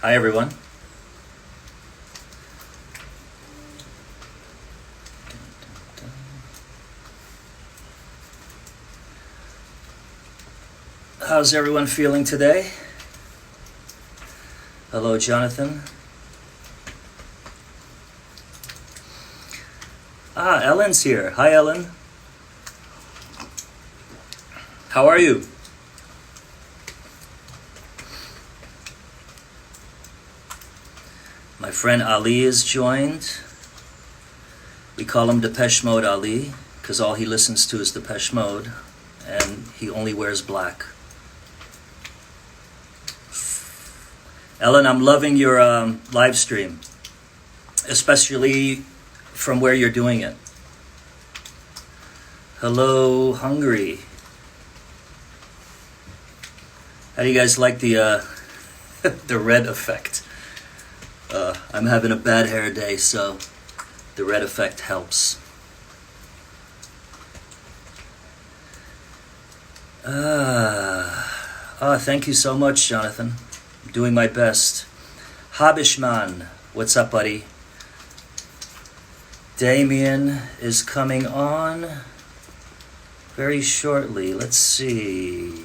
Hi, everyone. How's everyone feeling today? Hello, Jonathan. Ellen's here. Hi, Ellen. How are you? My friend Ali is joined. We call him Depeche Mode Ali because all he listens to is Depeche Mode and he only wears black. Ellen, I'm loving your live stream, especially from where you're doing it. Hello, Hungary. How do you guys like the the red effect? I'm having a bad hair day, so the red effect helps. Thank you so much, Jonathan. I'm doing my best. Habishman, what's up, buddy? Damien is coming on very shortly. Let's see.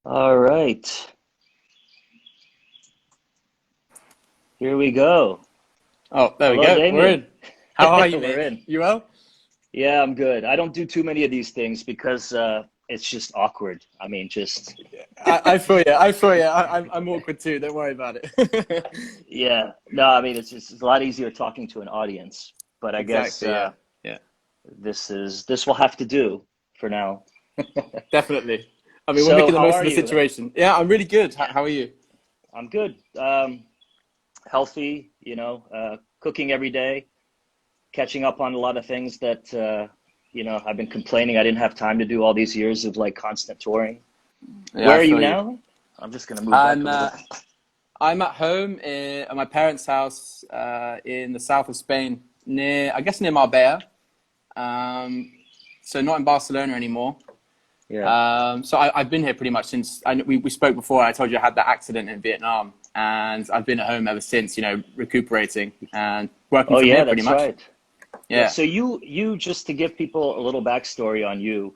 All right. Here we go. Oh, there we Hello, go. Damien. We're in. How are you, We're mate? in. You well? Yeah, I'm good. I don't do too many of these things because it's just awkward. I mean, just I feel you. I feel you. I'm awkward too. Don't worry about it. yeah. No, I mean, it's a lot easier talking to an audience. But I guess Exactly. Yeah. this will have to do for now. Definitely. I mean, we're So, making the how most are of the you? situation. Yeah, I'm really good. How are you? I'm good. Healthy, cooking every day, catching up on a lot of things that I've been complaining I didn't have time to do all these years of like constant touring. Yeah, Where I are you feel you. now? I'm just gonna move back a little bit. I'm at home at my parents' house in the south of Spain, near Marbella. So not in Barcelona anymore. Yeah. So I've been here pretty much since we spoke before. I told you I had that accident in Vietnam, and I've been at home ever since, recuperating and working Oh from yeah, here pretty that's much. right. Yeah. Yeah. So you just to give people a little backstory on you,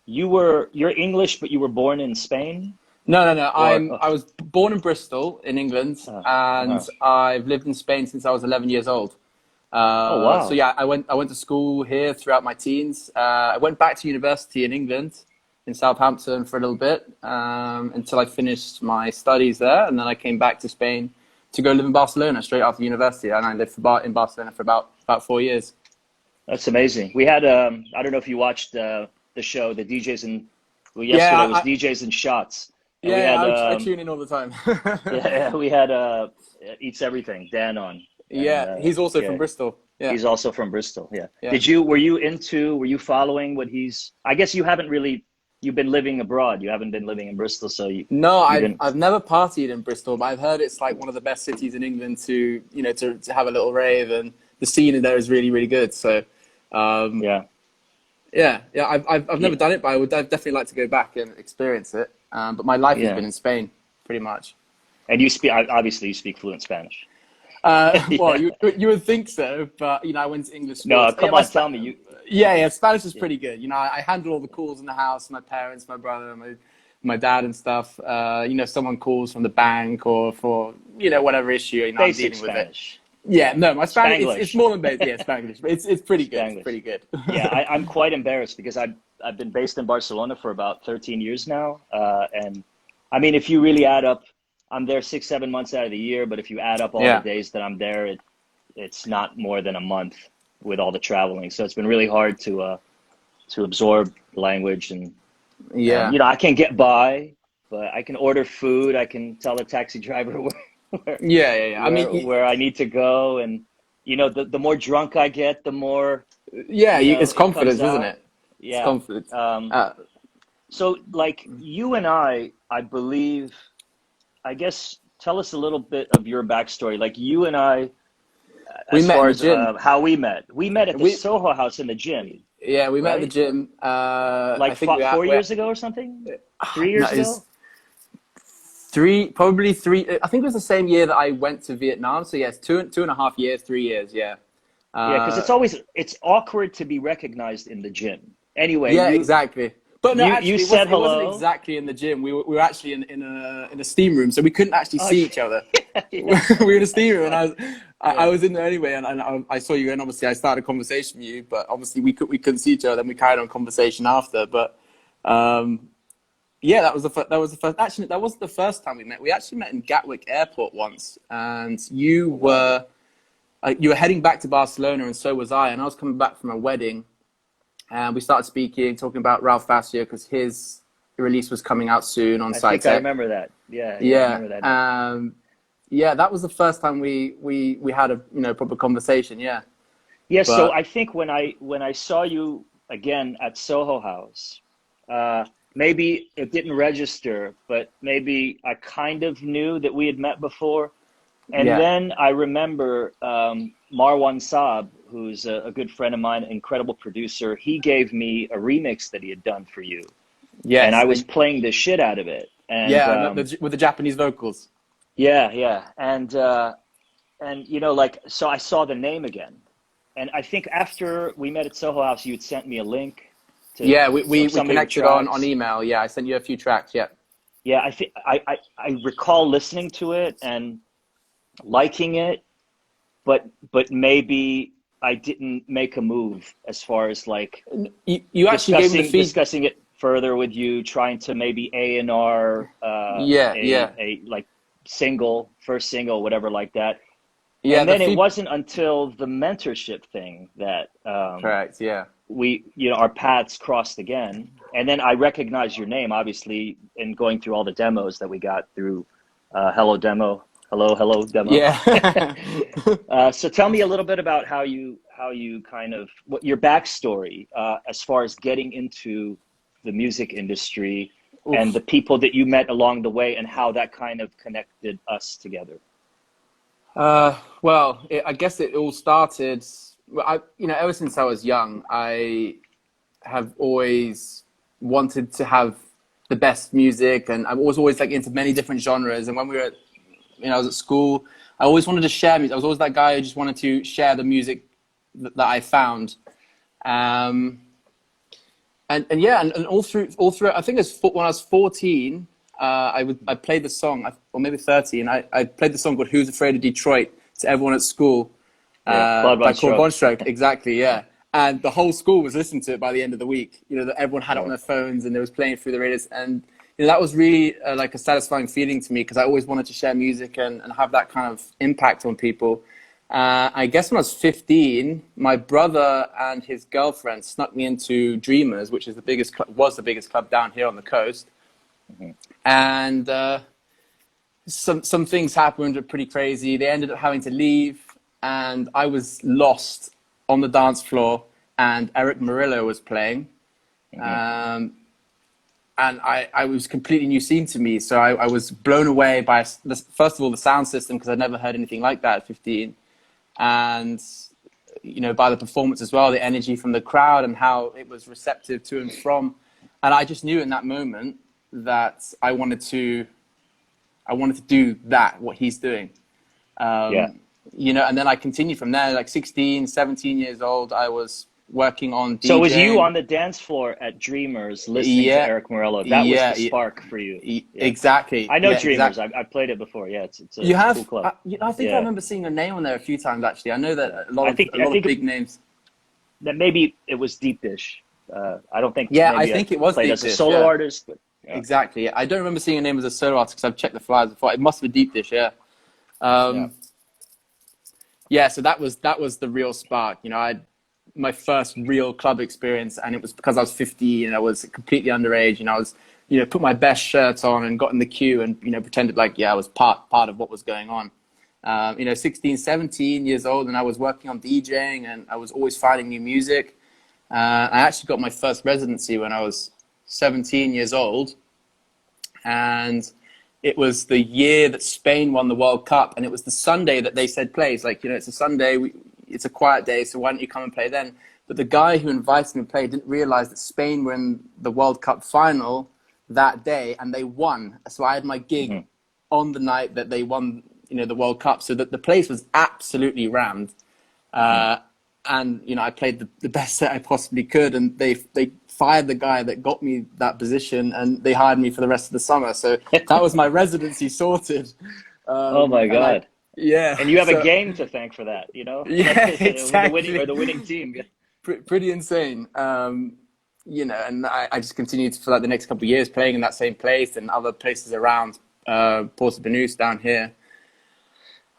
you're English, but you were born in Spain, No. or I was born in Bristol in England, and uh-huh. I've lived in Spain since I was 11 years old. Oh So wow, yeah, I went to school here throughout my teens. I went back to university in England, in Southampton for a little bit, until I finished my studies there, and then I came back to Spain to go live in Barcelona straight after university, and I lived in Barcelona for about 4 years. that's amazing. We had I don't know if you watched the show, the DJs and well, Yeah, yesterday was DJs and Shots, and we yeah, had I tune in all the time. yeah we had Eats Everything Dan on, and Yeah, he's also yeah. from Bristol. Yeah, He's also from Bristol. Yeah. yeah. Were you following what I guess you haven't really, you've been living abroad. You haven't been living in Bristol, so No, you I've didn't. I've never partied in Bristol, but I've heard it's like one of the best cities in England to have a little rave, and the scene in there is really, really good. So, um, Yeah. yeah, I've Yeah. never done it, but I'd definitely like to go back and experience it. But my life has Yeah. been in Spain, pretty much. And obviously you speak fluent Spanish. Well, Yeah. you would think so, but I went to English No, schools. Yeah, come on, tell me yeah, Spanish is yeah. pretty good. I handle all the calls in the house, my parents, my brother, my dad and stuff. Someone calls from the bank or for whatever issue, I'm Basic dealing with it. Spanish. Yeah, Yeah. no, my Spanish it's Spanglish. more than basic. Yeah, Spanglish, but it's pretty good. It's Spanglish. pretty good. Yeah, I'm quite embarrassed because I've been based in Barcelona for about 13 years now. And I mean, if you really add up, I'm there 6, 7 months out of the year, but if you add up all the Yeah, days that I'm there, it's not more than a month with all the traveling. So it's been really hard to absorb language and yeah, I can get by, but I can order food. I can tell the taxi driver where yeah. I mean, where I need to go, and the more drunk I get, the more yeah, it's it comes confidence, isn't out. it? It's Yeah. confidence. Um, Uh, so like you and I believe, I guess, tell us a little bit of your backstory. Like you and I, we as met in far the as gym. how we met. We met at the We Soho House in the gym. Yeah, we met at the right? gym. Like I think 4 years ago or something? 3 years no, it ago? was probably three. I think it was the same year that I went to Vietnam. So yes, 2.5 years, 3 years. Yeah. Yeah, because Uh, it's awkward to be recognized in the gym. Anyway, yeah, exactly. But no, you actually, said it wasn't hello. exactly in the gym. We were actually in a steam room, so we couldn't actually Oh, see each other. yeah, We yeah, were in a steam that's room, and right. I Yeah. was in there anyway, and I saw you, and obviously I started a conversation with you, but obviously we couldn't see each other. Then we carried on conversation after, but yeah, that was the first. Actually, that wasn't the first time we met. We actually met in Gatwick Airport once, and Oh, wow. you were heading back to Barcelona, and so was I. And I was coming back from a wedding, and we started speaking, talking about Ralph Vassio because his release was coming out soon on I think I SCITEC. remember that. Yeah, yeah, I Yeah, remember that now. yeah, that was the first time we had a proper conversation. Yeah, Yeah, so but I think when I saw you again at Soho House, maybe it didn't register, but maybe I kind of knew that we had met before. And yeah, then I remember Marwin Saab, who's a good friend of mine, incredible producer. He gave me a remix that he had done for you, and yes, I was playing the shit out of it. And yeah, and with the Japanese vocals. yeah, yeah, and like so, I saw the name again, and I think after we met at Soho House, you had sent me a link to Yeah, we some of your connected on tracks. email. Yeah, I sent you a few tracks. Yeah. Yeah, I think I recall listening to it and liking it, but maybe I didn't make a move as far as like You actually gave me the feed. discussing it further with you, trying to maybe A&R Yeah, yeah, a like first single, whatever like that. yeah. And The then it feed. wasn't until the mentorship thing that Correct. Yeah. our paths crossed again. And then I recognized your name, obviously, in going through all the demos that we got through Hello Demo, Hello Demo. Yeah. So tell me a little bit about how you kind of what your backstory as far as getting into the music industry and the Oof. people that you met along the way and how that kind of connected us together. Well, I guess it all started. Well, ever since I was young, I have always wanted to have the best music, and I was always like into many different genres. And when I was at school, I always wanted to share music. I was always that guy who just wanted to share the music that I found. And yeah, and all through, I think when I was 14, I played the song, or maybe 13. I played the song called "Who's Afraid of Detroit" to everyone at school, Yeah, Claude by Von Claude Stroke. Von Stroke. Exactly, yeah. And the whole school was listening to it by the end of the week. That everyone had it on Yeah. their phones and it was playing through the radios. And that was really like a satisfying feeling to me because I always wanted to share music and have that kind of impact on people. I guess when I was 15, my brother and his girlfriend snuck me into Dreamers, which is was the biggest club down here on the coast. Mm-hmm. And some things happened that were pretty crazy. They ended up having to leave, and I was lost on the dance floor. And Eric Murillo was playing, and I was completely new scene to me. So I was blown away by first of all the sound system because I'd never heard anything like that at 15. And by the performance as well, the energy from the crowd and how it was receptive to and from. And I just knew in that moment that I wanted to do what he's doing. Yeah. And then I continued from there, like 16, 17 years old, I was working on DJing. So it was you on the dance floor at Dreamers listening to Yeah, Eric Morello. That was yeah, the spark for you. Yeah. exactly. I know Yeah, Dreamers. exactly. I played it before. Yeah, it's You a cool have? club. I think I Yeah. remember seeing your name on there a few times, actually. I know that a I lot of think big names. that maybe it was Deep Dish. I don't think Yeah, I maybe I think it was played Deep as a Dish, solo yeah. artist, but yeah. Exactly. Yeah. I don't remember seeing your name as a solo artist because I've checked the flyers before. It must have been Deep Dish, yeah. Yeah. Yeah, so that was the real spark. I had my first real club experience, and it was because I was 15 and I was completely underage, and I was, put my best shirt on and got in the queue and, pretended like, I was part of what was going on. 16, 17 years old, and I was working on DJing, and I was always finding new music. I actually got my first residency when I was 17 years old, and it was the year that Spain won the World Cup, and it was the Sunday that they said plays. Like, it's a Sunday, it's a quiet day, so why don't you come and play then? But the guy who invited me to play didn't realize that Spain were in the World Cup final that day, and they won. So I had my gig on the night that they won, the World Cup. So that the place was absolutely rammed. And, I played the best set I possibly could. And they fired the guy that got me that position, and they hired me for the rest of the summer. So that was my residency sorted. Oh my God. Yeah. And you have a game to thank for that, Yeah, exactly. Or the winning team. Pretty insane. And I just continued for like the next couple of years playing in that same place and other places around Porto Banús down here.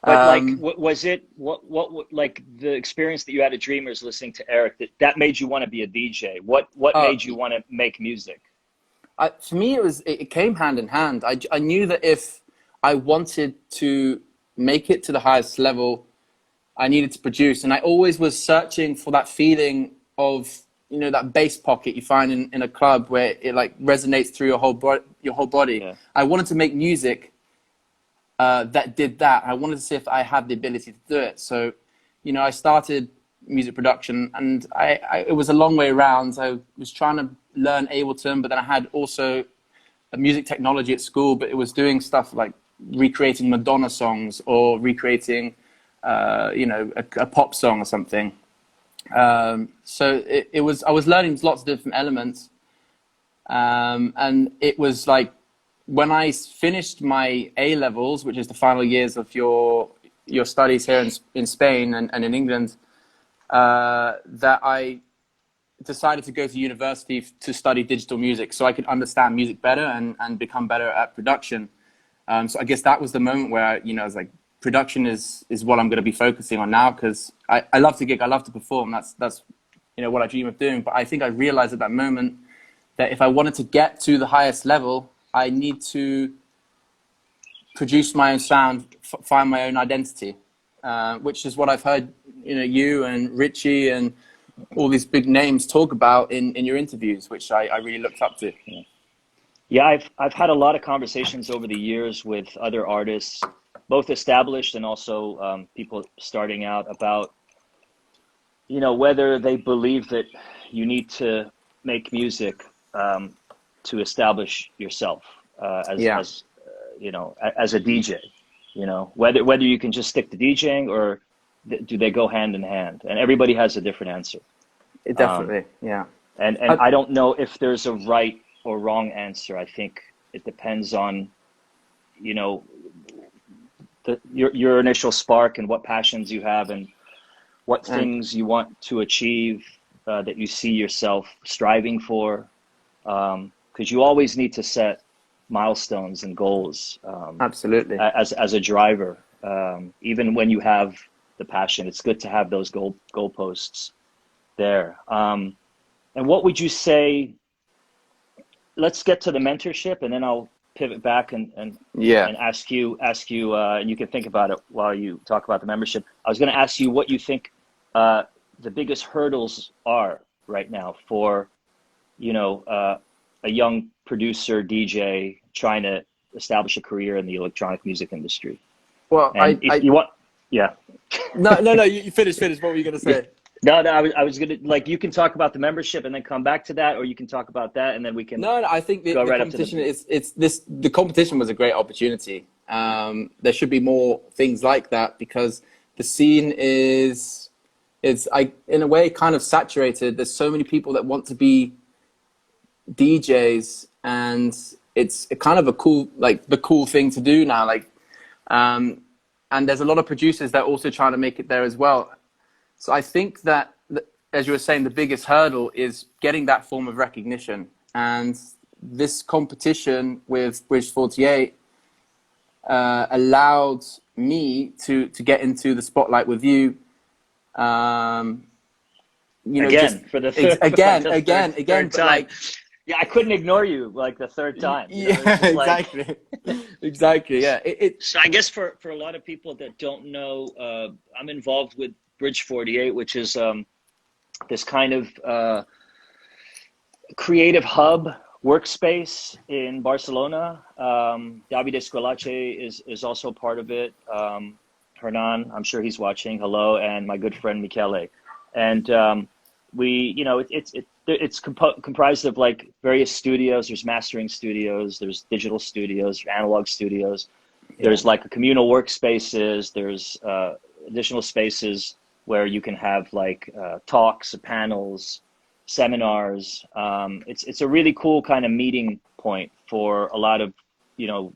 But was it what like the experience that you had at Dreamers listening to Eric that made you want to be a DJ? What made you want to make music? For me, it came hand in hand. I knew that if I wanted to make it to the highest level, I needed to produce, and I always was searching for that feeling of that bass pocket you find in a club where it like resonates through your whole body. Yeah. I wanted to make music that did that. I wanted to see if I had the ability to do it. So, I started music production, and it was a long way around. I was trying to learn Ableton, but then I had also a music technology at school, but it was doing stuff like recreating Madonna songs or recreating, a pop song or something. So I was learning lots of different elements. And it was like, when I finished my A levels, which is the final years of your studies here in Spain and in England, that I decided to go to university to study digital music so I could understand music better and become better at production. So I guess that was the moment where, I was like, production is what I'm going to be focusing on now, because I love to gig, I love to perform. That's what I dream of doing. But I think I realized at that moment that if I wanted to get to the highest level, I need to produce my own sound, find my own identity, which is what I've heard, you and Richie and all these big names talk about in your interviews, which I really looked up to. Yeah, I've had a lot of conversations over the years with other artists, both established and also people starting out, about, whether they believe that you need to make music to establish yourself as a DJ, whether you can just stick to DJing or do they go hand in hand? And everybody has a different answer. Definitely, yeah. And I don't know if there's a right or wrong answer. I think it depends on, your initial spark and what passions you have and what things you want to achieve that you see yourself striving for. Because you always need to set milestones and goals. Absolutely. As a driver, even when you have the passion, it's good to have those goalposts there. And what would you say? Let's get to the mentorship, and then I'll pivot back and ask you, and you can think about it while you talk about the membership. I was going to ask you what you think the biggest hurdles are right now for, a young producer, DJ, trying to establish a career in the electronic music industry. Well, yeah. No, you finish. What were you going to say? No, I was going to, you can talk about the membership and then come back to that, or you can talk about that and then we can. No, I think the competition the competition was a great opportunity. There should be more things like that, because the scene is in a way kind of saturated. There's so many people that want to be DJs, and it's kind of the cool thing to do now. And there's a lot of producers that are also trying to make it there as well. So I think that, as you were saying, the biggest hurdle is getting that form of recognition. And this competition with Bridge 48 allowed me to get into the spotlight with you. For the third again, time. Yeah, I couldn't ignore you the third time. Exactly. Exactly. Yeah. So I guess for a lot of people that don't know, I'm involved with Bridge 48, which is this kind of creative hub workspace in Barcelona. Davide Squillace is also part of it. Hernan, I'm sure he's watching. Hello, and my good friend Michele. And it's comprised of like various studios. There's mastering studios, there's digital studios, analog studios. There's like a communal workspaces. There's additional spaces where you can have like talks, panels, seminars. It's a really cool kind of meeting point for a lot of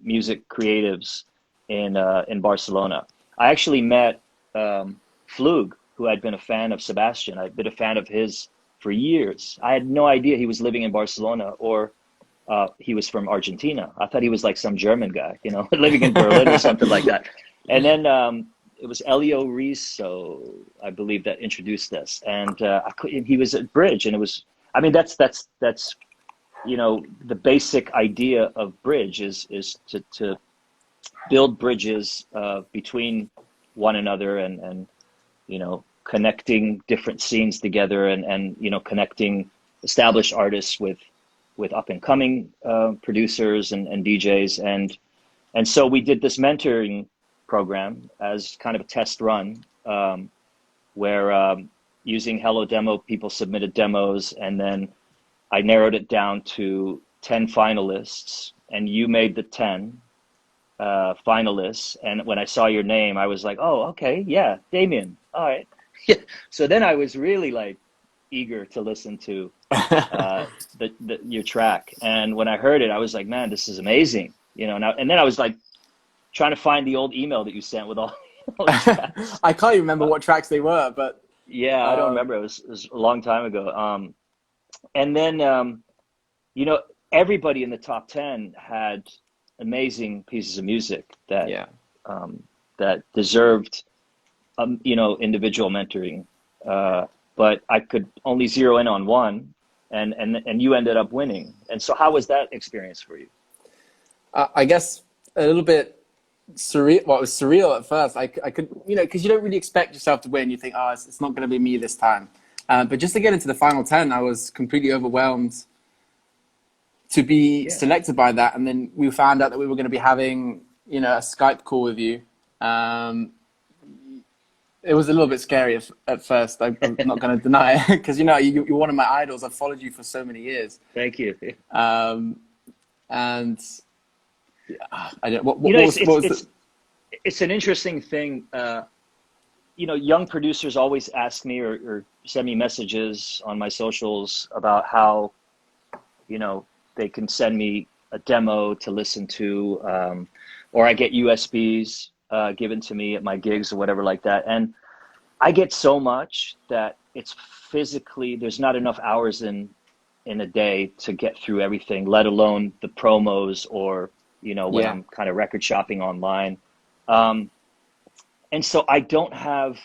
music creatives in Barcelona. I actually met Flug, who had been a fan of Sebastian. I'd been a fan of his for years. I had no idea he was living in Barcelona or he was from Argentina. I thought he was like some German guy, living in Berlin or something like that. And then it was Elio Rizzo, I believe, that introduced us. And he was at Bridge, and it was, I mean, that's the basic idea of Bridge is to build bridges between one another and connecting different scenes together and connecting established artists with up and coming producers and DJs. And so we did this mentoring program as kind of a test run where using Hello Demo, people submitted demos, and then I narrowed it down to 10 finalists, and you made the 10 finalists. And when I saw your name, I was like, oh, okay, yeah, Damien, all right. So then I was really like eager to listen to your track. And when I heard it, I was like, man, this is amazing. And then I was like trying to find the old email that you sent with all the tracks. I can't even remember what tracks they were, but yeah, I don't remember. It was a long time ago. And then, everybody in the top 10 had amazing pieces of music that that deserved, individual mentoring. But I could only zero in on one, and you ended up winning. And so, how was that experience for you? I guess a little bit surreal. Well, it was surreal at first. I could, because you don't really expect yourself to win. You think, oh, it's not going to be me this time. But just to get into the final 10, I was completely overwhelmed to be selected by that. And then we found out that we were going to be having, a Skype call with you. It was a little bit scary at first. I'm not going to deny it, because you're one of my idols. I've followed you for so many years. Thank you. And I don't. It's an interesting thing. Young producers always ask me or send me messages on my socials about how, they can send me a demo to listen to, or I get USBs given to me at my gigs or whatever like that. And I get so much that it's physically, there's not enough hours in a day to get through everything, let alone the promos or, when I'm kind of record shopping online. And so I don't have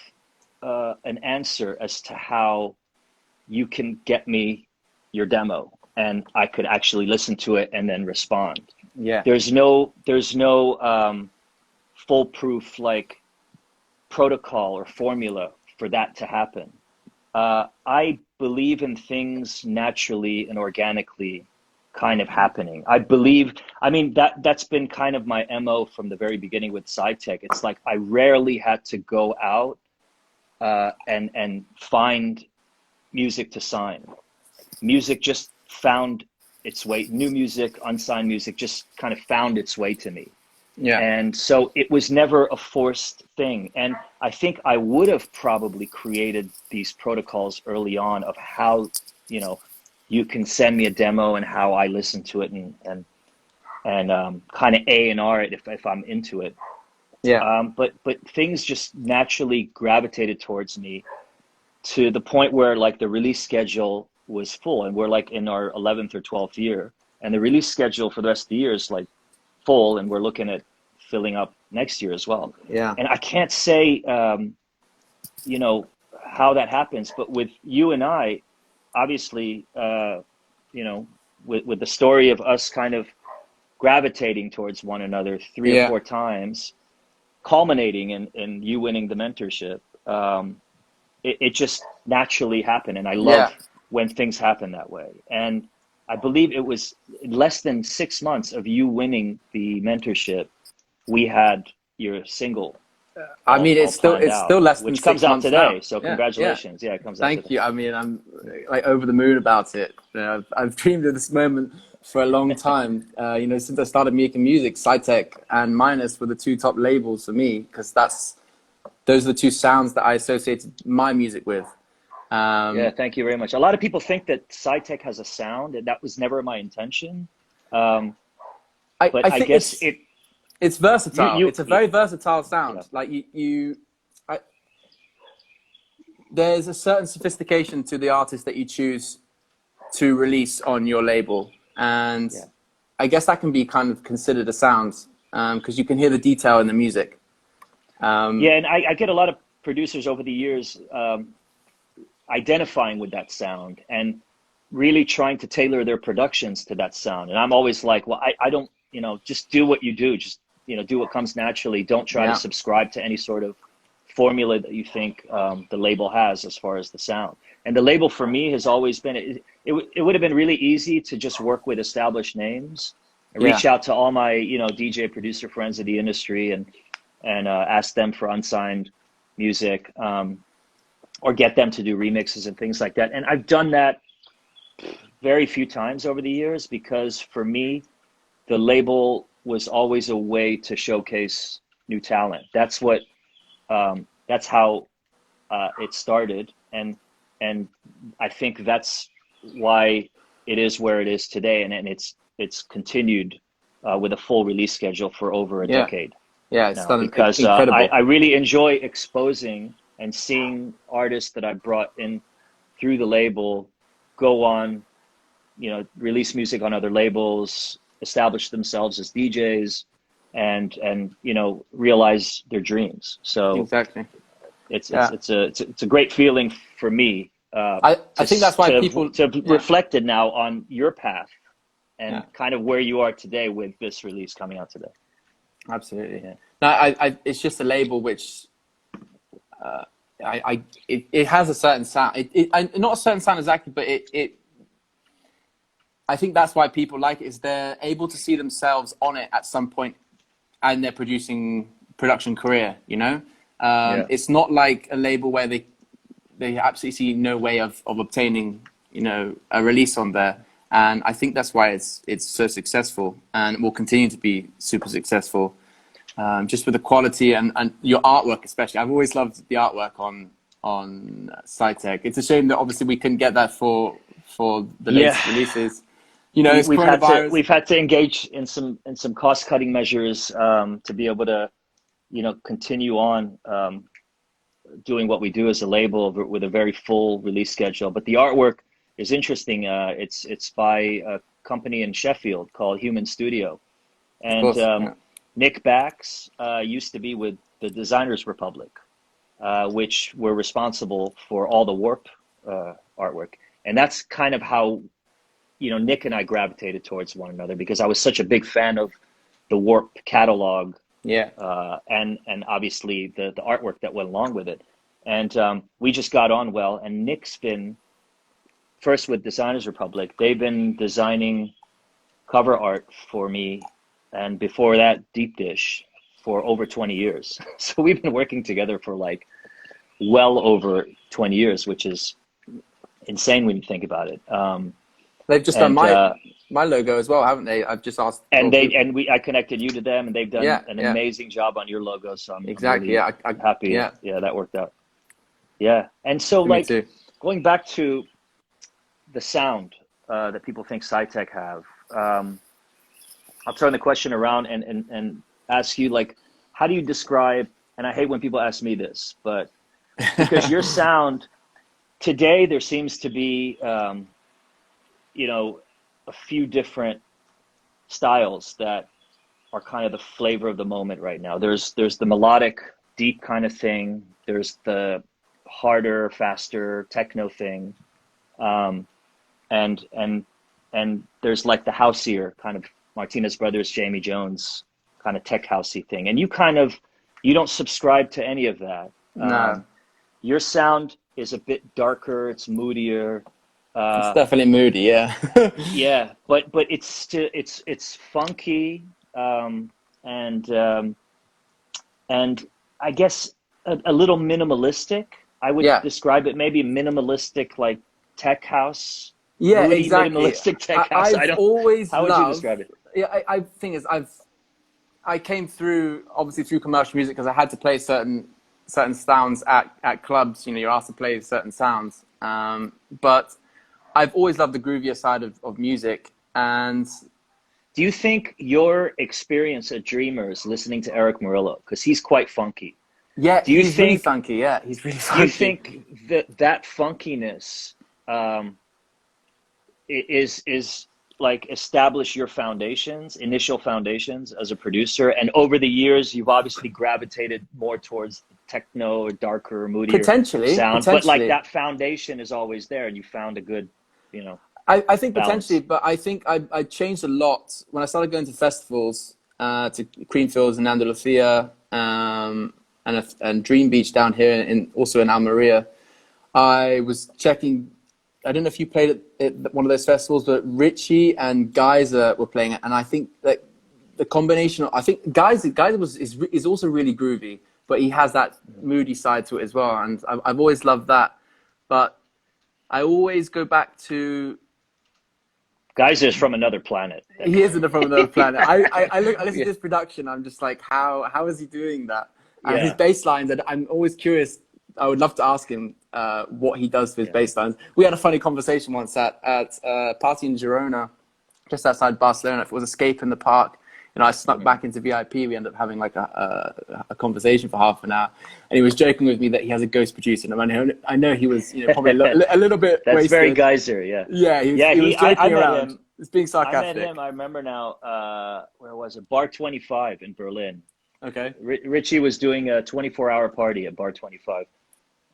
an answer as to how you can get me your demo and I could actually listen to it and then respond. Yeah. There's no foolproof like protocol or formula for that to happen. I believe in things naturally and organically kind of happening. That's been kind of my MO from the very beginning with SCITEC. It's like I rarely had to go out and find music to sign. Music just found its way. New music, unsigned music just kind of found its way to me. Yeah. And so it was never a forced thing. And I think I would have probably created these protocols early on of how, you can send me a demo and how I listen to it and kind of A&R it if I'm into it. Yeah. But things just naturally gravitated towards me to the point where like the release schedule was full, and we're like in our 11th or 12th year, and the release schedule for the rest of the year is like full, and we're looking at filling up next year as well. Yeah. And I can't say, how that happens, but with you and I, obviously, with the story of us kind of gravitating towards one another three or four times, culminating in you winning the mentorship, it just naturally happened. And I love when things happen that way. And I believe it was less than 6 months of you winning the mentorship, we had your single I mean, all planned it's still out, less than which comes 6 out months today. now. So Yeah, yeah. congratulations. Yeah, it comes out Thank today. you. I mean, I'm like over the moon about it. You know, I've dreamed of this moment for a long time. You know, since I started making music, SCITEC and Minus were the two top labels for me, because those are the two sounds that I associated my music with. Yeah, thank you very much. A lot of people think that SciTech has a sound, and that was never my intention. But I I think guess it's versatile. It's a yeah, very versatile sound. yeah, Like there's a certain sophistication to the artist that you choose to release on your label, and yeah. I guess that can be kind of considered a sound, because you can hear the detail in the music. Yeah, and I get a lot of producers over the years identifying with that sound and really trying to tailor their productions to that sound. And I'm always like, well, I don't, you know, just do what you do. Just, you know, do what comes naturally. Don't try to Yeah, subscribe to any sort of formula that you think the label has as far as the sound. And the label for me has always been, it would have been really easy to just work with established names and yeah, reach out to all my, you know, DJ producer friends of the industry and ask them for unsigned music, or get them to do remixes and things like that. And I've done that very few times over the years, because for me, the label was always a way to showcase new talent. That's what, that's how it started. And I think that's why it is where it is today. And it's continued with a full release schedule for over a yeah, decade yeah. It's now, done because incredible. I really enjoy exposing and seeing artists that I brought in through the label go on, you know, release music on other labels, establish themselves as DJs, and you know, realize their dreams. So Exactly. it's Yeah. it's a great feeling for me I think that's why people. to Yeah, reflected now on your path and yeah. kind of where you are today with this release coming out today. Absolutely. Yeah. No, it's just a label which it has a certain sound. Not a certain sound exactly, but I think that's why people like it, is they're able to see themselves on it at some point in their production career. You know, Yeah. it's not like a label where they absolutely see no way of obtaining, you know, a release on there. And I think that's why it's so successful and will continue to be super successful. Just with the quality and your artwork, especially. I've always loved the artwork on SciTech. It's a shame that obviously we couldn't get that for the latest Yeah. releases. You know, it's We've coronavirus. had to engage in some cost cutting measures to be able to, you know, continue on doing what we do as a label with a very full release schedule. But the artwork is interesting. It's by a company in Sheffield called Human Studio, Of and course, yeah. Nick Bax used to be with the Designers Republic, which were responsible for all the Warp artwork, and that's kind of how, you know, Nick and I gravitated towards one another, because I was such a big fan of the Warp catalog, Yeah. and obviously the artwork that went along with it. And we just got on well. And Nick's been first with Designers Republic. They've been designing cover art for me, and before that, Deep Dish, for over 20 years. So we've been working together for like well over 20 years, which is insane when you think about it. They've just done And my logo as well, haven't they? I've just asked. I connected you to them, and they've done Yeah, an yeah. amazing job on your logo. So I'm Exactly. really Yeah. happy. Yeah. Yeah, that worked out. Yeah, and so Me like too. going back to the sound that people think SciTech have, I'll turn the question around and ask you, like, how do you describe? And I hate when people ask me this, but because your sound today, there seems to be you know, a few different styles that are kind of the flavor of the moment right now. There's the melodic, deep kind of thing. There's the harder, faster techno thing, and there's like the houseier kind of Martinez Brothers, Jamie Jones kind of tech housey thing. And you don't subscribe to any of that. No, Your sound is a bit darker. It's moodier. it's definitely moody. Yeah. Yeah, but it's still it's funky, and I guess a little minimalistic. I would Yeah. describe it maybe minimalistic, like tech house, Yeah, moody exactly. minimalistic tech house. I I've don't. always How would you loved. describe it? Yeah, I think is I came through obviously through commercial music because I had to play certain sounds at clubs. You know, you're asked to play certain sounds. But I've always loved the groovier side of music. And Do you think your experience at Dreamers listening to Eric Murillo, because he's quite funky? yeah, Do you he's really think funky. Yeah, he's really do you funky. think that funkiness um, is like establish your foundations, initial foundations as a producer, and over the years you've obviously gravitated more towards techno or darker, moodier Potentially, sound, but like potentially. that foundation is always there, and you found a good, you know, I think potentially, balance. but I think I changed a lot when I started going to festivals, to Creamfields and Andalusia, and Dream Beach down here, in also in Almeria. I was checking. I don't know if you played at one of those festivals, but Richie and Geyser were playing it, and I think that the combination. I think Geyser is also really groovy, but he has that moody side to it as well, and I've always loved that. But I always go back to. Guys is from another planet. He is from another planet. I listen Yeah, to his production. I'm just like, how is he doing that? And his yeah, bass lines, and I'm always curious. I would love to ask him what he does with his yeah. bass lines. We had a funny conversation once at a party in Girona, just outside Barcelona. It was Escape in the Park. And I snuck Mhm. back into VIP. We ended up having like a conversation for half an hour. And he was joking with me that he has a ghost producer. And I know he was, probably a little bit That's very wasted. Geyser. Yeah, Yeah, yeah. he was I joking met around. him. It's being I met him. sarcastic. I remember now. Where was it? Bar 25 in Berlin. Okay. Richie was doing a 24-hour party at Bar 25,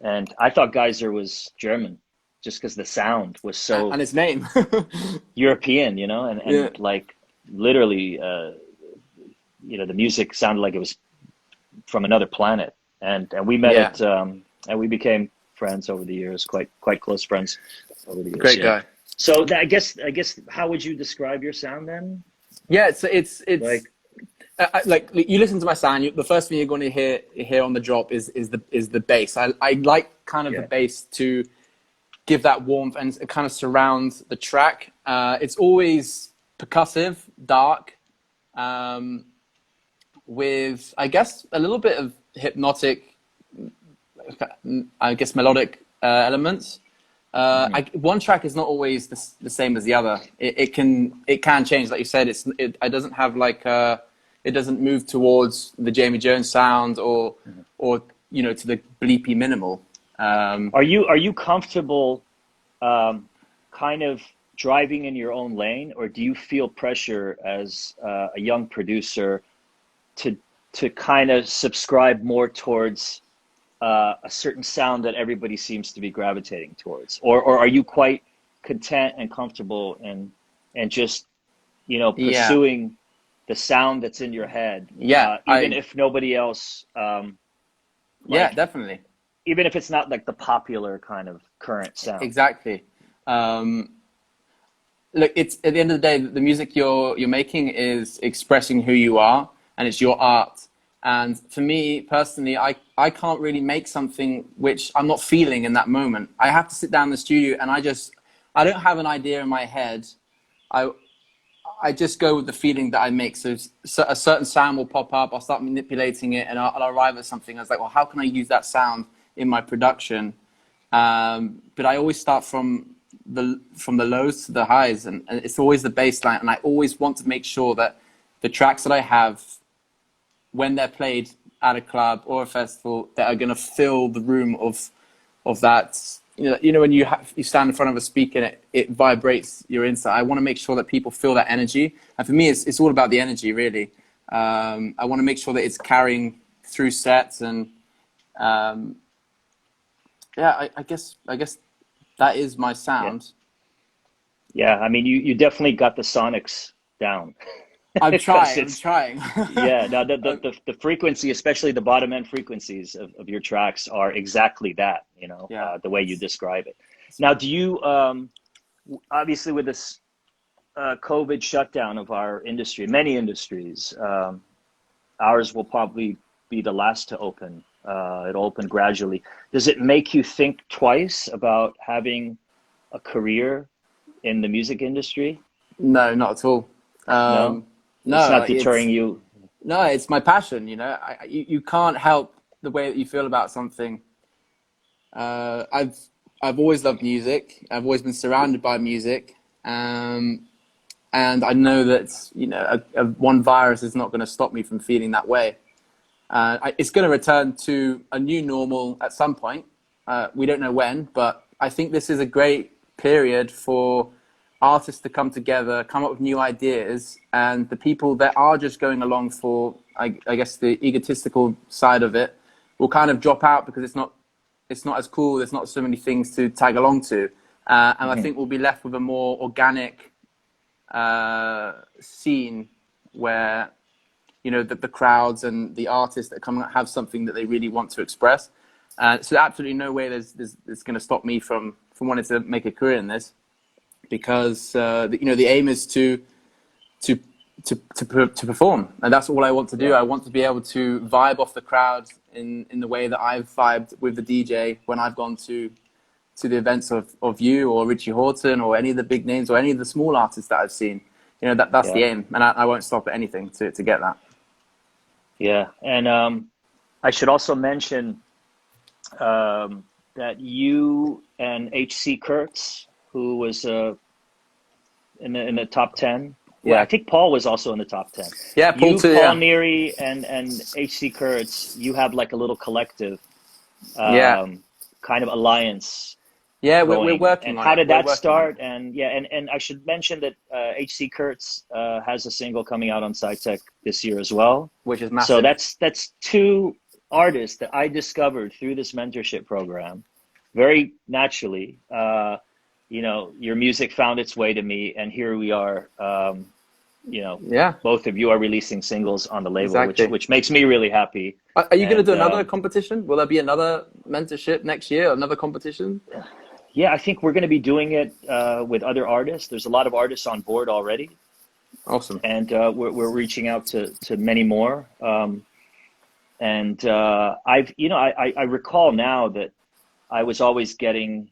and I thought Geyser was German, just because the sound was so And his name. European, and Yeah. like literally, the music sounded like it was from another planet, and we met Yeah. at and we became friends over the years, quite close friends over the years. Great Yeah. guy. So I guess how would you describe your sound then? Yeah. It's Like, like you listen to my sound. The first thing you're going to hear on the drop is the bass. I like kind of the yeah, bass to give that warmth and it kind of surround the track. It's always percussive, dark, um, with I guess a little bit of hypnotic, I guess melodic elements. mhm. One track is not always the same as the other. It can change, like you said. It doesn't have like it doesn't move towards the Jamie Jones sound or to the bleepy minimal. Are you comfortable kind of driving in your own lane, or do you feel pressure as a young producer to kind of subscribe more towards a certain sound that everybody seems to be gravitating towards, or are you quite content and comfortable and just Yeah, pursuing the sound that's in your head, yeah, even if nobody else yeah, like definitely, even if it's not like the popular kind of current sound? exactly. Um, Look, it's at the end of the day, the music you're making is expressing who you are, and it's your art. And for me personally, I can't really make something which I'm not feeling in that moment. I have to sit down in the studio, and I don't have an idea in my head. I I just go with the feeling that I make. So a certain sound will pop up. I'll start manipulating it, and I'll arrive at something. I was like, well, how can I use that sound in my production? But I always start from the lows to the highs, and it's always the bass line. And I always want to make sure that the tracks that I have, when they're played at a club or a festival, that are going to fill the room of that. When you stand in front of a speaker and it vibrates your inside. I want to make sure that people feel that energy. And for me, it's all about the energy, really. I want to make sure that it's carrying through sets, and yeah, I guess that is my Yeah. sound. Yeah. I mean, you definitely got the sonics down I'm because trying. I'm it's, trying. yeah, no, Um, the frequency, especially the bottom end frequencies of your tracks are exactly that, yeah. the way you describe it. Now, do you, obviously with this COVID shutdown of our industry, many industries, ours will probably be the last to open. It'll open gradually. Does it make you think twice about having a career in the music industry? No, not at all. No, No, it's not deterring you. No, it's my passion. You know, you can't help the way that you feel about something. I've always loved music. I've always been surrounded by music, and I know that, you know, one virus is not going to stop me from feeling that way. It's going to return to a new normal at some point. We don't know when, but I think this is a great period for artists to come together, come up with new ideas, and the people that are just going along for, I guess, the egotistical side of it will kind of drop out because it's not as cool. There's not so many things to tag along to, and I think we'll be left with a more organic scene where, you know, the crowds and the artists that come have something that they really want to express. So absolutely no way there's going to stop me from wanting to make a career in this, because you know, the aim is to perform, and that's all I want to do. I want to be able to vibe off the crowd in the way that I've vibed with the DJ when I've gone to the events of you or Richie Hawtin or any of the big names or any of the small artists that I've seen. You know, that's the aim, and I won't stop at anything to get that. Yeah, and I should also mention that you and H.C. Kurtz, who was in the top 10. Yeah, I think Paul was also in the top 10. Yeah, Paul too. Paul Neary and H.C. Kurtz, you have like a little collective kind of alliance. Yeah, we're working and on how it. did that start? And and I should mention that H.C. Kurtz has a single coming out on SCITEC this year as well, which is massive. So that's two artists that I discovered through this mentorship program, very naturally. You know, your music found its way to me, and here we are. You know, both of you are releasing singles on the label, which makes me really happy. Are you going to do another competition? Will there be another mentorship next year? Another competition? Yeah, I think we're going to be doing it with other artists. There's a lot of artists on board already. Awesome. And we're reaching out to many more. I recall now that I was always getting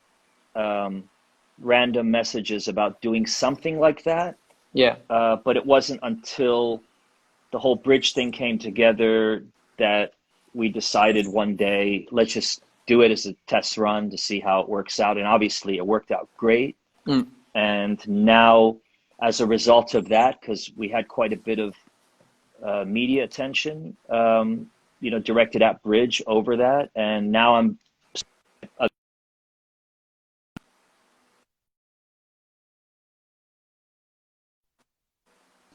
random messages about doing something like that. Yeah. But it wasn't until the whole bridge thing came together that we decided one day, let's just do it as a test run to see how it works out. And obviously it worked out great. And now, as a result of that, because we had quite a bit of media attention, you know, directed at Bridge over that. And now I'm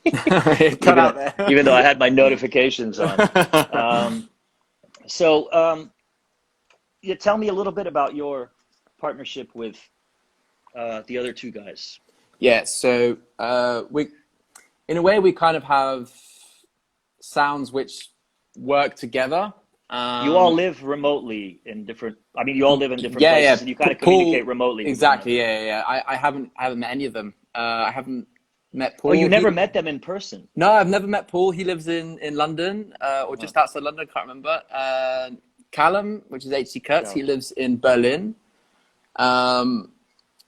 even though I had my notifications on. Yeah, tell me a little bit about your partnership with the other two guys. Yeah, so we, in a way, we kind of have sounds which work together. You all live remotely in different. I mean, you all live in different places, and you kind of communicate remotely. Exactly. Yeah. I haven't met any of them. I haven't met Paul. Oh, you never met them in person? No, I've never met Paul. He lives in London, or just outside London. I can't remember. Callum, which is H.C. Kurtz, he lives in Berlin. And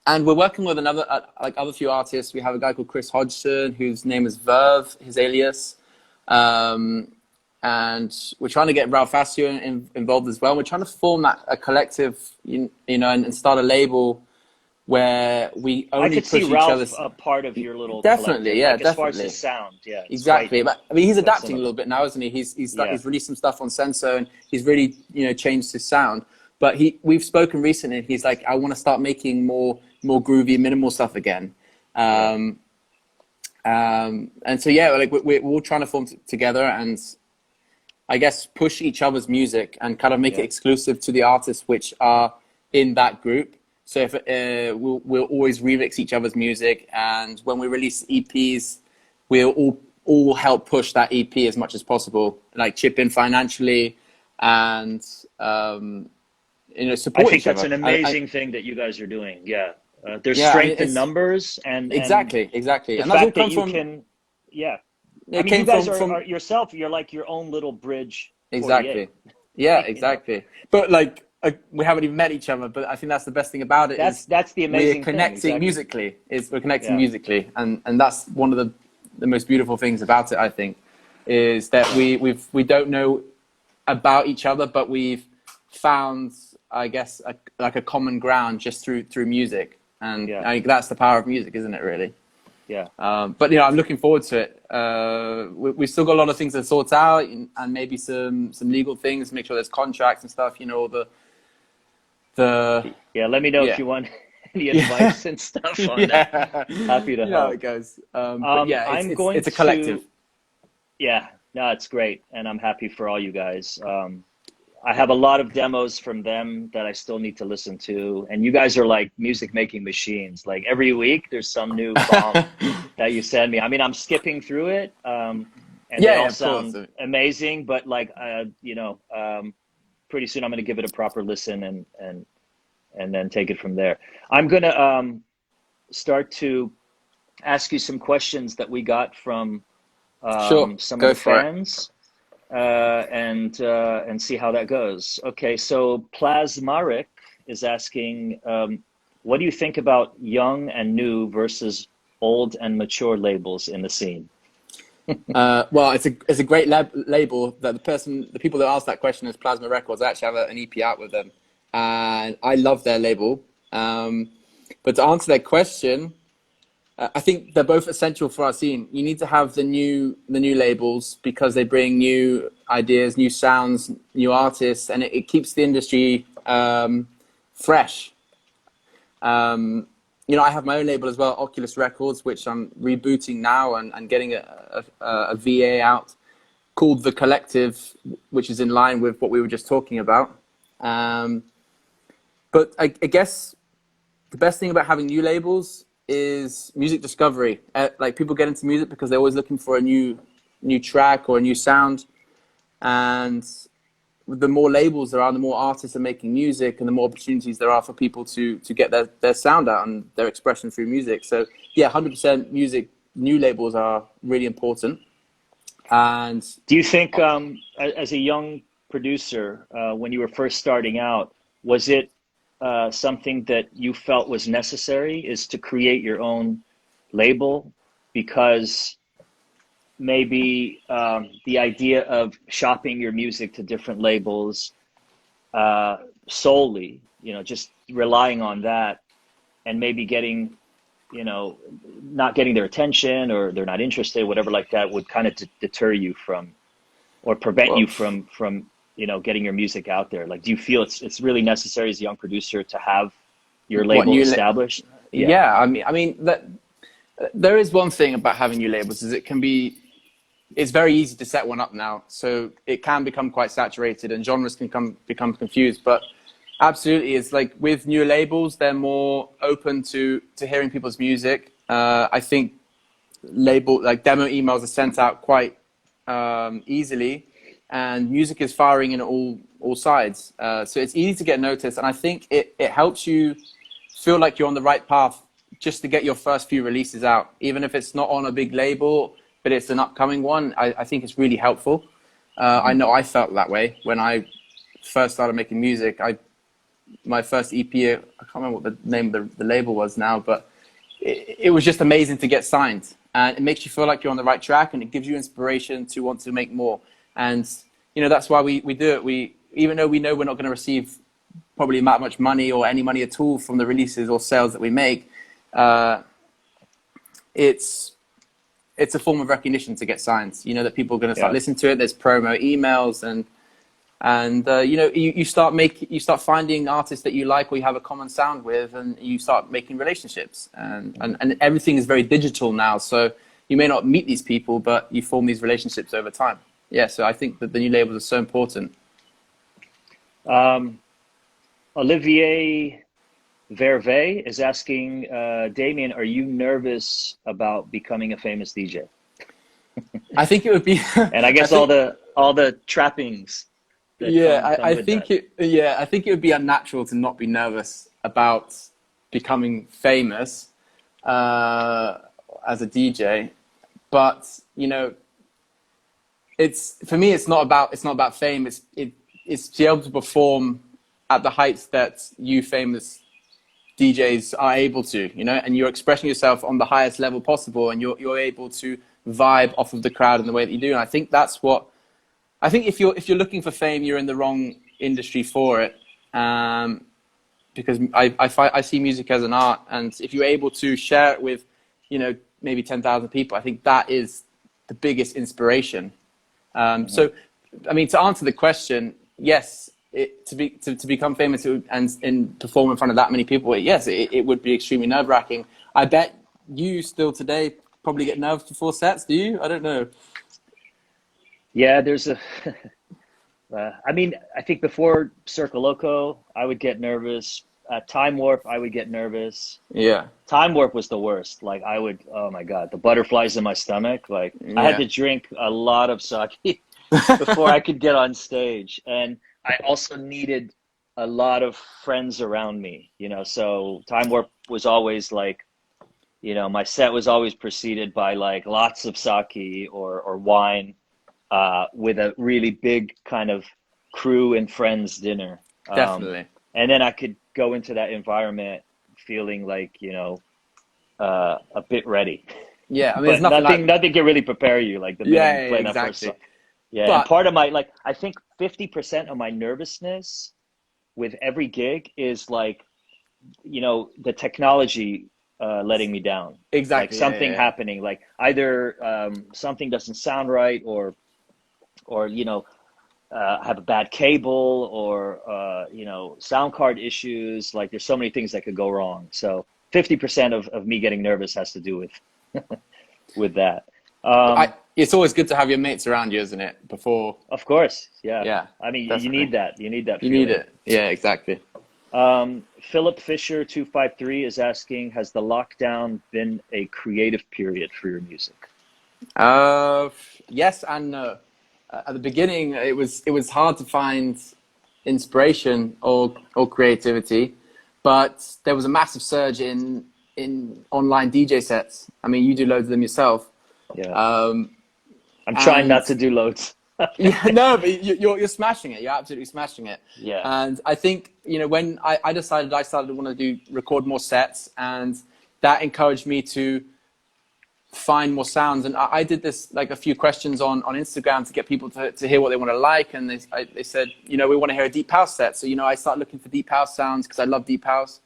we're working with other few artists. We have a guy called Chris Hodgson, whose name is Verve, his alias. And we're trying to get Ralph Asio involved as well. We're trying to form a collective, you know, and start a label where we only push each other's. A part of your little definitely, collective. Yeah, like, definitely. As far as the sound, yeah, exactly. But I mean, he's adapting a little bit now, isn't he? He's released some stuff on Senso, and he's really, you know, changed his sound. But we've spoken recently, and he's like, I want to start making more groovy, minimal stuff again. And so yeah, like we're all trying to form together, and I guess push each other's music and kind of make it exclusive to the artists which are in that group. So if we'll always remix each other's music, and when we release EPs, we'll all help push that EP as much as possible, like chip in financially, and you know, support I think each other. that's an amazing thing that you guys are doing. Yeah, there's strength in numbers, and exactly. The and fact that you can, I mean, you guys are yourself. You're like your own little Bridge exactly. 48. Yeah, You know, exactly. But like, we haven't even met each other, but I think that's the best thing about it is that's the we're amazing thing. connecting Exactly. musically. Is we're connecting Yeah. musically, and that's one of the most beautiful things about it. I think is that we don't know about each other, but we've found, I guess, like a common ground just through music, and Yeah. I think that's the power of music, isn't it? Really. Yeah. But I'm looking forward to it. We've still got a lot of things to sort out, and maybe some legal things. Make sure there's contracts and stuff. All the Yeah. Let me know if yeah you want any yeah advice and stuff on that. yeah. Happy to You know how help. it goes. But yeah, I'm going it's a collective. to, yeah, no, it's great. And I'm happy for all you guys. I have a lot of demos from them that I still need to listen to. And you guys are like music making machines. Like every week there's some new bomb that you send me. I mean, I'm skipping through it. And they Yeah, all of course. sound amazing, but like, pretty soon I'm going to give it a proper listen and then take it from there. I'm going to start to ask you some questions that we got from Sure, some of go the for it. fans and see how that goes. Okay, so Plasmaric is asking, what do you think about young and new versus old and mature labels in the scene? Well, it's a great label that the people that asked that question is Plasma Records. I actually have an EP out with them, and I love their label. But to answer that question, I think they're both essential for our scene. You need to have the new labels because they bring new ideas, new sounds, new artists, and it keeps the industry fresh. I have my own label as well, Oculus Records, which I'm rebooting now and getting a VA out called The Collective, which is in line with what we were just talking about. But I guess the best thing about having new labels is music discovery. Like people get into music because they're always looking for a new track or a new sound, and the more labels there are, the more artists are making music, and the more opportunities there are for people to get their sound out and their expression through music. So yeah, 100% music. New labels are really important. And Do you think, as a young producer, when you were first starting out, was it something that you felt was necessary, is to create your own label? Because maybe the idea of shopping your music to different labels solely, just relying on that and maybe getting, not getting their attention or they're not interested, whatever like that, would kind of deter you from or prevent well, you from getting your music out there. Like, do you feel it's really necessary as a young producer to have your what label established? Yeah. yeah, I mean that there is one thing about having new labels is it's very easy to set one up now, so it can become quite saturated and genres can become confused. But absolutely, it's like with new labels, they're more open to hearing people's music. I think demo emails are sent out quite easily, and music is firing in all sides. So it's easy to get noticed, and I think it helps you feel like you're on the right path just to get your first few releases out, even if it's not on a big label, but it's an upcoming one. I think it's really helpful. I know I felt that way when I first started making music. My first EP, I can't remember what the name of the label was now, but it was just amazing to get signed. And it makes you feel like you're on the right track, and it gives you inspiration to want to make more. And, that's why we do it. Even though we know we're not going to receive probably that much money or any money at all from the releases or sales that we make, it's a form of recognition to get signed. That people are going to start listening to it. There's promo emails and you start finding artists that you like or you have a common sound with, and you start making relationships. And everything is very digital now, so you may not meet these people, but you form these relationships over time. Yeah, so I think that the new labels are so important. Olivier Verve is asking, Damien, are you nervous about becoming a famous DJ? I think it would be, and I guess all the trappings. I think it would be unnatural to not be nervous about becoming famous as a DJ, but it's for me, it's not about fame. It's to be able to perform at the heights that you famous DJs are able to, you know, and you're expressing yourself on the highest level possible, and you're able to vibe off of the crowd in the way that you do. And I think that's what I think. If you're looking for fame, you're in the wrong industry for it. Because I see music as an art, and if you're able to share it with, you know, maybe 10,000 people, I think that is the biggest inspiration. So, I mean, to answer the question, yes, to become famous and perform in front of that many people, yes, it would be extremely nerve-wracking. I bet you still today probably get nerves before sets. Do you? I don't know. Yeah, there's a. I mean, I think before Circo Loco, I would get nervous. At Time Warp, I would get nervous. Yeah. Time Warp was the worst. Like I would, oh my God, the butterflies in my stomach. Like I had to drink a lot of sake before I could get on stage. And I also needed a lot of friends around me, you know, so Time Warp was always like, you know, my set was always preceded by like lots of sake or wine, with a really big kind of crew and friends dinner. Definitely. And then I could go into that environment feeling like, you know, a bit ready. Yeah, I mean, but nothing can really prepare you like the minute you play that first song. Yeah, but, and part of my, like, I think 50% of my nervousness with every gig is like, you know, the technology letting me down. Exactly. Like something happening, like either something doesn't sound right, or you know, have a bad cable, or you know, sound card issues. Like there's so many things that could go wrong. So 50% of me getting nervous has to do with with that. It's always good to have your mates around you, isn't it? Before. Of course, yeah. Yeah. I mean, definitely. you need that. You need that. You need it. Yeah, exactly. Philip Fisher 253 is asking, has the lockdown been a creative period for your music? Yes and no. At the beginning, it was hard to find inspiration or creativity, but there was a massive surge in online DJ sets. I mean, you do loads of them yourself. Yeah. I'm trying not to do loads. Yeah, no, but you're smashing it. You're absolutely smashing it. Yeah. And I think, you know, when I decided I started to want to record more sets, and that encouraged me to find more sounds. And I did this, like, a few questions on Instagram to get people to hear what they want to like. And they said, you know, we want to hear a deep house set. So, you know, I started looking for deep house sounds because I love deep house.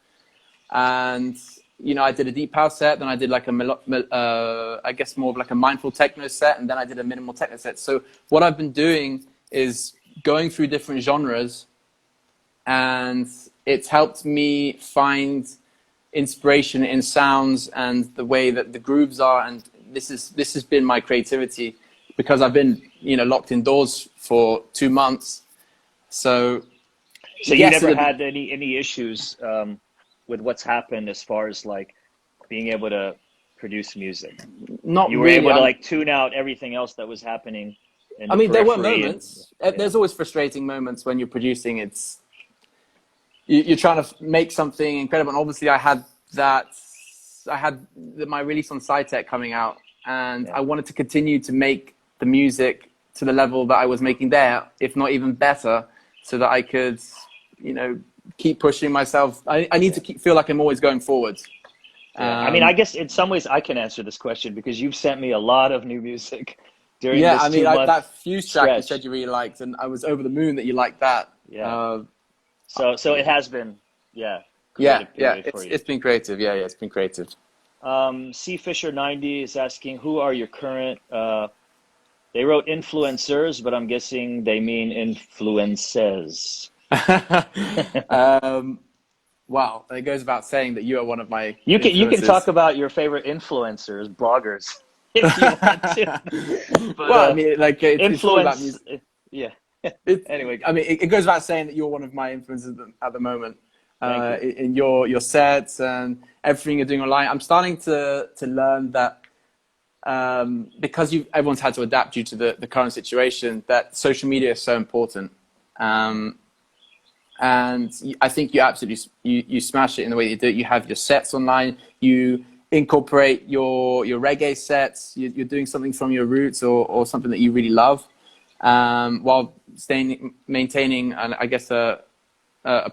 And, you know, I did a deep house set, then I did like I guess more of like a mindful techno set, and then I did a minimal techno set. So what I've been doing is going through different genres, and it's helped me find inspiration in sounds and the way that the grooves are. And this has been my creativity, because I've been, you know, locked indoors for 2 months. So you never had any issues with what's happened as far as like being able to produce music? Not you were really. able to like tune out everything else that was happening in the there were periphery moments. There's always frustrating moments when you're producing. You're trying to make something incredible, and obviously I had my release on SCITEC coming out, and I wanted to continue to make the music to the level that I was making there, if not even better, so that I could, you know, keep pushing myself. I need to feel like I'm always going forwards. I mean, I guess in some ways I can answer this question, because you've sent me a lot of new music during this 2 month like that Fuse track stretch. you said you really liked, and I was over the moon that you liked that. So it has been, it's been creative. It's been creative. C Fisher 90 is asking, who are your current, they wrote influencers, but I'm guessing they mean influences. Well, it goes without saying that you are one of my you can talk about your favorite influencers, bloggers, if you want to. But, well, I mean, like, it's all about music. Yeah. Anyway, I mean, it goes without saying that you're one of my influences at the moment, in your sets and everything you're doing online. I'm starting to learn that, because everyone's had to adapt due to the current situation, that social media is so important. And I think you absolutely you smash it in the way that you do it. You have your sets online. You incorporate your reggae sets. You're doing something from your roots or something that you really love. while maintaining, I guess, a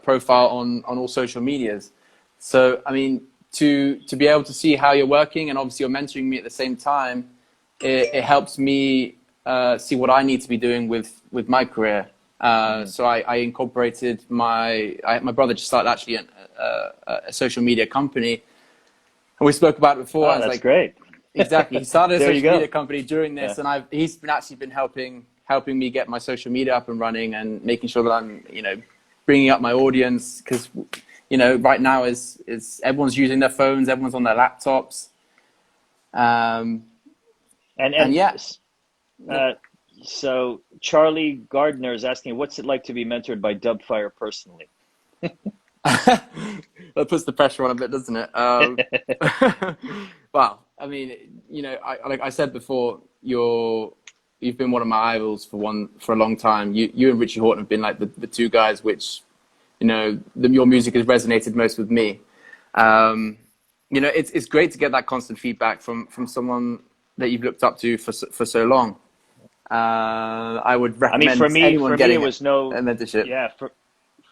profile on all social medias. So, I mean, to be able to see how you're working, and obviously you're mentoring me at the same time, it helps me see what I need to be doing with my career. So I incorporated my brother just started actually a social media company, and we spoke about it before. Oh, that's like, great. Exactly. He started a There social media company during this, yeah. and he's been helping me get my social media up and running, and making sure that I'm, bringing up my audience, because, right now is everyone's using their phones, everyone's on their laptops. And yes. So Charlie Gardner is asking, what's it like to be mentored by Dubfire personally? That puts the pressure on a bit, doesn't it? Well, I mean, like I said before, you've been one of my idols for a long time. You and Richie Horton have been like the two guys which, your music has resonated most with me. It's great to get that constant feedback from someone that you've looked up to for so long. I would recommend anyone getting a mentorship. Yeah,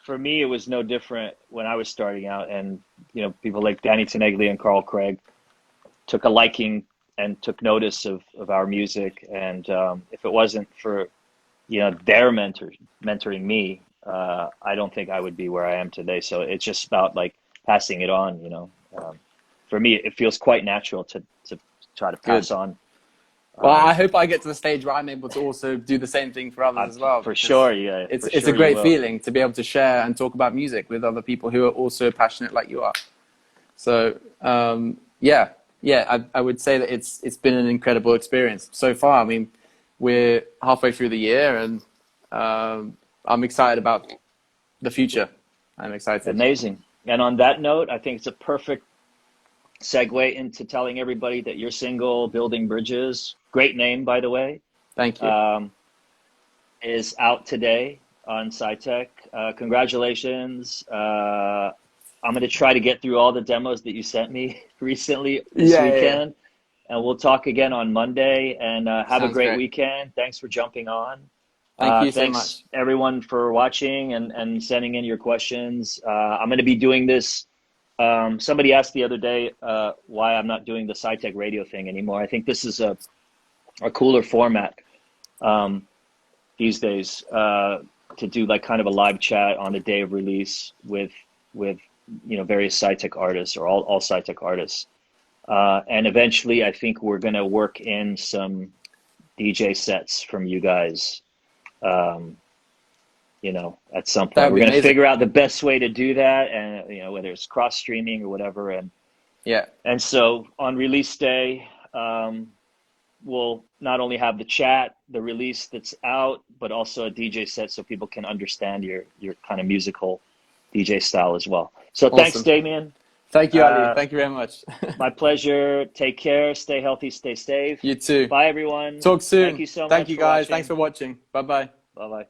for me, it was no different when I was starting out, and people like Danny Teneglia and Carl Craig took a liking and took notice of our music. And if it wasn't for their mentoring me, I don't think I would be where I am today. So it's just about like passing it on. For me, it feels quite natural to try to pass on. Well, I hope I get to the stage where I'm able to also do the same thing for others as well. For sure, yeah. It's a great feeling to be able to share and talk about music with other people who are also passionate like you are. So, I would say that it's been an incredible experience so far. I mean, we're halfway through the year, and I'm excited about the future. I'm excited. Amazing. And on that note, I think it's a perfect segue into telling everybody that your single, Building Bridges, great name, by the way. Thank you. Is out today on SCITEC. Congratulations. I'm going to try to get through all the demos that you sent me recently this weekend. Yeah. And we'll talk again on Monday, and have a great weekend. Thanks for jumping on. Thank you so much. Thanks everyone for watching and sending in your questions. I'm going to be doing this. Somebody asked the other day why I'm not doing the SCITEC radio thing anymore. I think this is a cooler format these days, to do like kind of a live chat on the day of release with various SCITEC artists, or all SCITEC artists. And eventually I think we're going to work in some DJ sets from you guys. At some point we're going to figure out the best way to do that, and whether it's cross streaming or whatever. And so on release day, we'll not only have the chat, the release that's out, but also a DJ set so people can understand your kind of musical DJ style as well. So awesome. Thanks, Damien. Thank you, Ali. Thank you very much. My pleasure. Take care. Stay healthy. Stay safe. You too. Bye, everyone. Talk soon. Thank you so much. Thank you, guys. Thanks for watching. Bye-bye. Bye-bye.